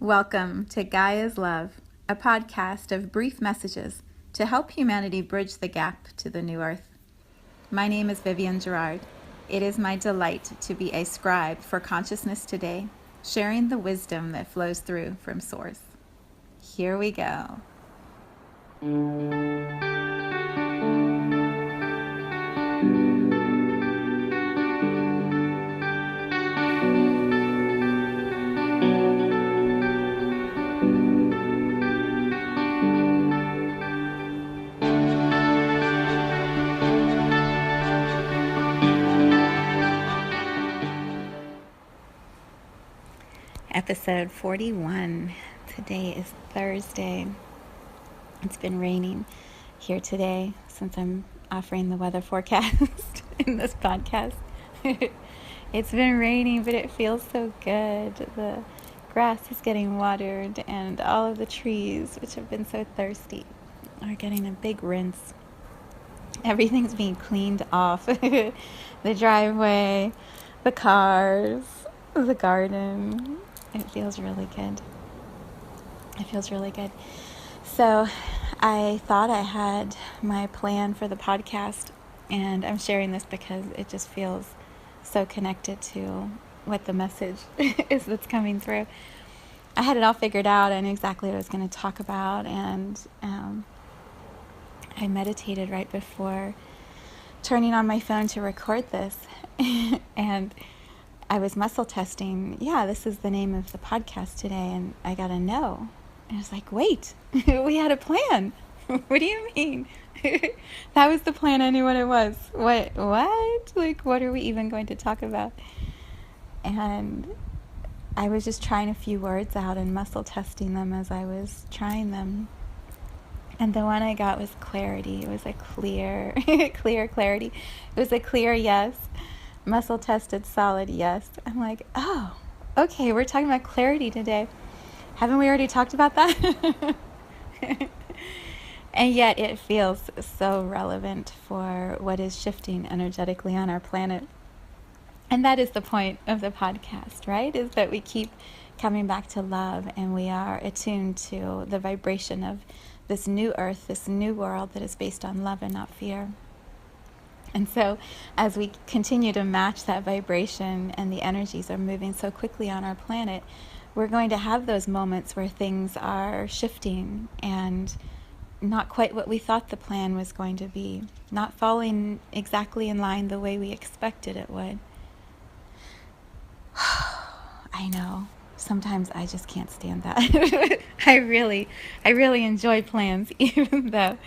Welcome to Gaia's Love, a podcast of brief messages to help humanity bridge the gap to the new earth. My name is Vivienne Gerard. It is my delight to be a scribe for consciousness today, sharing the wisdom that flows through from Source. Here we go. Episode 41. Today is Thursday. It's been raining here today since I'm offering the weather forecast in this podcast. It's been raining, but it feels so good. The grass is getting watered, and all of the trees, which have been so thirsty, are getting a big rinse. Everything's being cleaned off. The driveway, the cars, the garden. It feels really good. It feels really good. So I thought I had my plan for the podcast, and I'm sharing this because it just feels so connected to what the message is that's coming through. I had it all figured out. I knew exactly what I was going to talk about, and I meditated right before turning on my phone to record this, and I was muscle testing, this is the name of the podcast today, and I got a no. And I was like, wait, we had a plan. What do you mean? That was the plan, I knew what it was. What? Like, what are we even going to talk about? And I was just trying a few words out and muscle testing them as I was trying them. And the one I got was clarity. It was a clear clarity. It was a clear yes. Muscle tested solid yes. I'm like, oh, okay, we're talking about clarity today. Haven't we already talked about that? And yet it feels so relevant for what is shifting energetically on our planet. And that is the point of the podcast, right? Is that we keep coming back to love, and we are attuned to the vibration of this new earth, this new world that is based on love and not fear. And so as we continue to match that vibration, and the energies are moving so quickly on our planet, we're going to have those moments where things are shifting and not quite what we thought the plan was going to be, not falling exactly in line the way we expected it would. I know. Sometimes I just can't stand that. I really enjoy plans, even though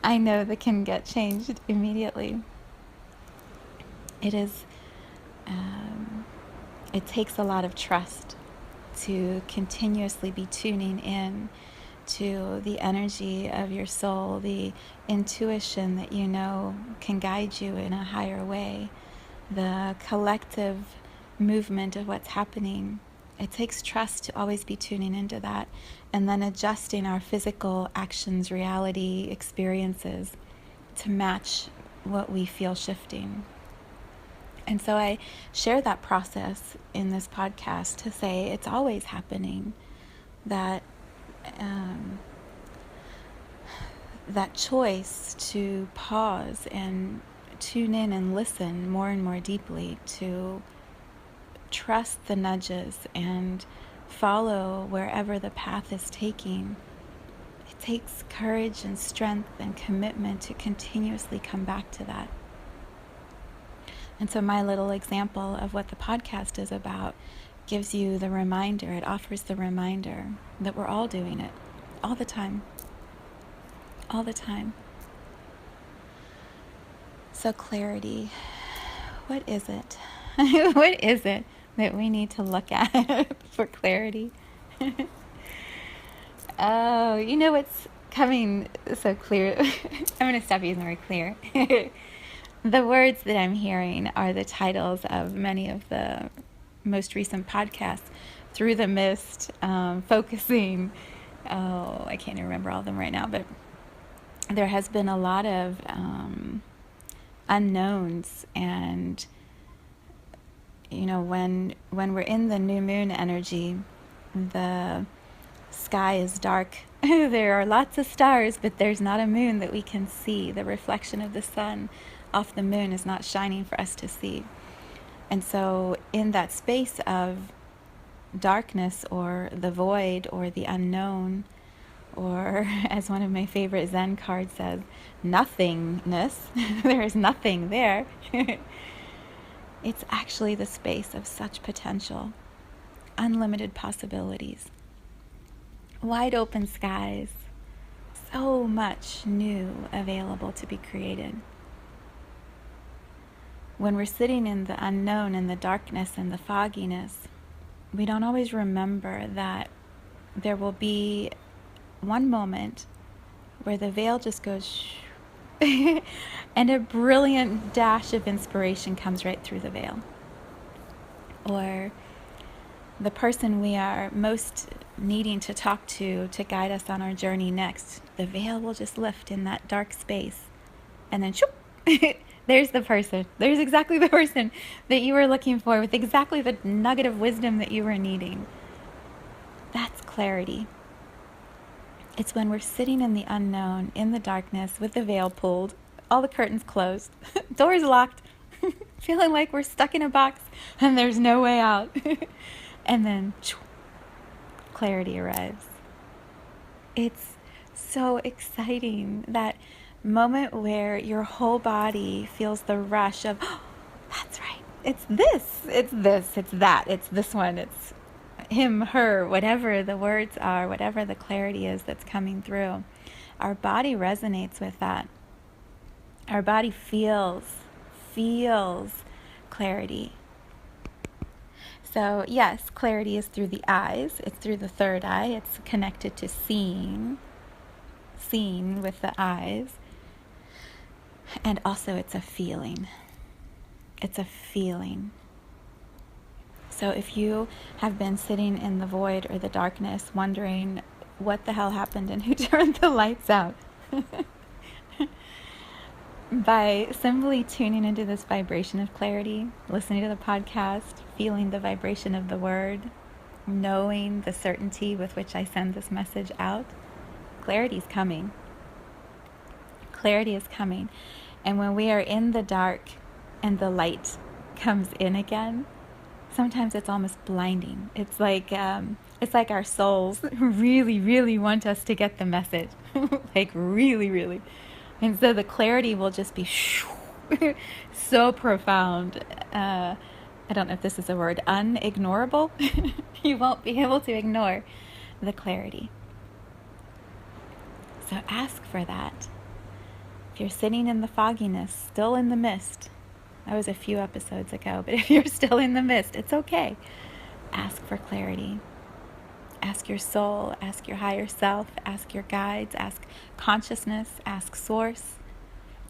I know they can get changed immediately. It is, it takes a lot of trust to continuously be tuning in to the energy of your soul, the intuition that you know can guide you in a higher way, the collective movement of what's happening. It takes trust to always be tuning into that, and then adjusting our physical actions, reality, experiences to match what we feel shifting. And so I share that process in this podcast to say it's always happening, that that choice to pause and tune in and listen more and more deeply, to trust the nudges and follow wherever the path is taking. It takes courage and strength and commitment to continuously come back to that. And so my little example of what the podcast is about gives you the reminder, it offers the reminder that we're all doing it all the time. All the time. So clarity, what is it? What is it that we need to look at for clarity? Oh, you know what's coming so clear? I'm going to stop using the word clear. The words that I'm hearing are the titles of many of the most recent podcasts, Through the Mist, Focusing. Oh, I can't even remember all of them right now, but there has been a lot of unknowns, and you know, when we're in the new moon energy, The sky is dark. There are lots of stars, but there's not a moon that we can see. The reflection of the sun off the moon is not shining for us to see. And so in that space of darkness or the void or the unknown, or as one of my favorite Zen cards says, nothingness, there is nothing there. It's actually the space of such potential, unlimited possibilities, wide open skies, so much new available to be created. When we're sitting in the unknown and the darkness and the fogginess, we don't always remember that there will be one moment where the veil just goes shh, and a brilliant dash of inspiration comes right through the veil. Or the person we are most needing to talk to guide us on our journey next, the veil will just lift in that dark space, and then shoop, there's the person. There's exactly the person that you were looking for with exactly the nugget of wisdom that you were needing. That's clarity. It's when we're sitting in the unknown, in the darkness, with the veil pulled, all the curtains closed, doors locked, feeling like we're stuck in a box and there's no way out. And then clarity arrives. It's so exciting, that moment where your whole body feels the rush of, oh, that's right, it's this, it's that, it's this one, it's him, her, whatever the words are, whatever the clarity is that's coming through. Our body resonates with that. Our body feels clarity. So yes, clarity is through the eyes. It's through the third eye. It's connected to seeing with the eyes. And also it's a feeling. It's a feeling. So if you have been sitting in the void or the darkness wondering what the hell happened and who turned the lights out, by simply tuning into this vibration of clarity, listening to the podcast, feeling the vibration of the word, knowing the certainty with which I send this message out, clarity is coming. Clarity is coming. And when we are in the dark and the light comes in again, sometimes it's almost blinding. It's like our souls really, really want us to get the message. Like really, really. And so the clarity will just be so profound. I don't know if this is a word, unignorable. You won't be able to ignore the clarity. So ask for that. If you're sitting in the fogginess, still in the mist, that was a few episodes ago, but if you're still in the mist, it's okay. Ask for clarity. Ask your soul, ask your higher self, ask your guides, ask consciousness, ask source,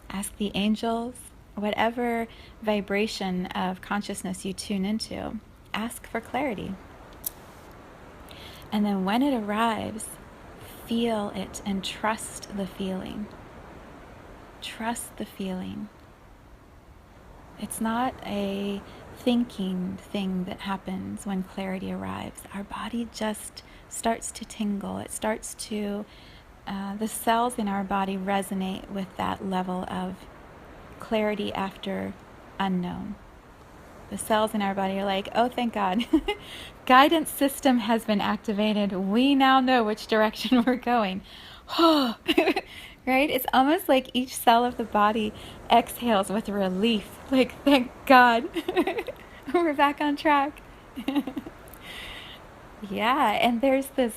ask the angels, whatever vibration of consciousness you tune into, ask for clarity. And then when it arrives, feel it and trust the feeling. Trust the feeling. It's not a thinking thing that happens when clarity arrives. Our body just starts to tingle. It starts to, the cells in our body resonate with that level of clarity after unknown. The cells in our body are like, oh, thank God. Guidance system has been activated. We now know which direction we're going. Right? It's almost like each cell of the body exhales with relief. Like, thank God. We're back on track. Yeah, and there's this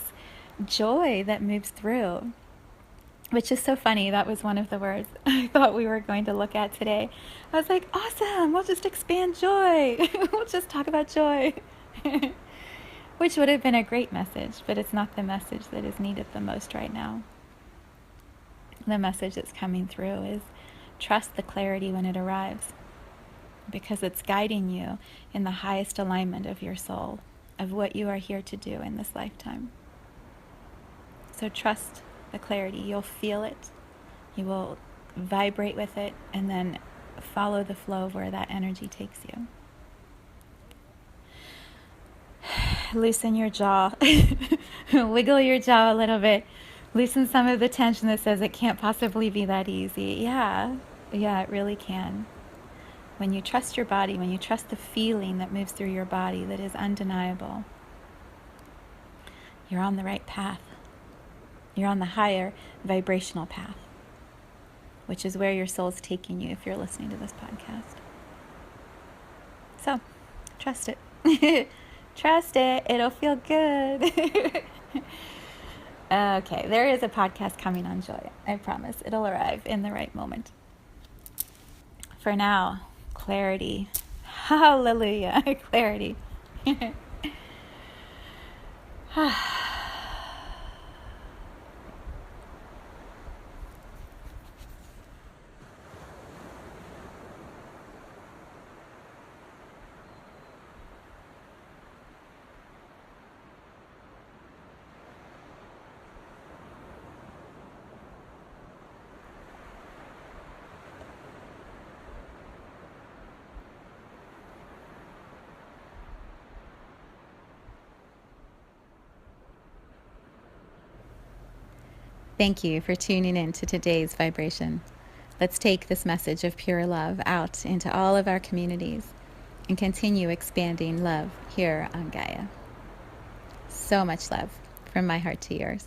joy that moves through, which is so funny. That was one of the words I thought we were going to look at today. I was like, awesome, we'll just expand joy. We'll just talk about joy. Which would have been a great message, but it's not the message that is needed the most right now. The message that's coming through is trust the clarity when it arrives, because it's guiding you in the highest alignment of your soul, of what you are here to do in this lifetime. So trust the clarity. You'll feel it. You will vibrate with it, and then follow the flow of where that energy takes you. loosen your jaw. Wiggle your jaw a little bit. Loosen some of the tension that says it can't possibly be that easy. Yeah, it really can. When you trust your body, when you trust the feeling that moves through your body that is undeniable, you're on the right path. You're on the higher vibrational path, which is where your soul's taking you if you're listening to this podcast. So, trust it. Trust it. It'll feel good. Okay, there is a podcast coming on joy. I promise. It'll arrive in the right moment. For now, clarity. Hallelujah. Clarity. Thank you for tuning in to today's vibration. Let's take this message of pure love out into all of our communities and continue expanding love here on Gaia. So much love from my heart to yours.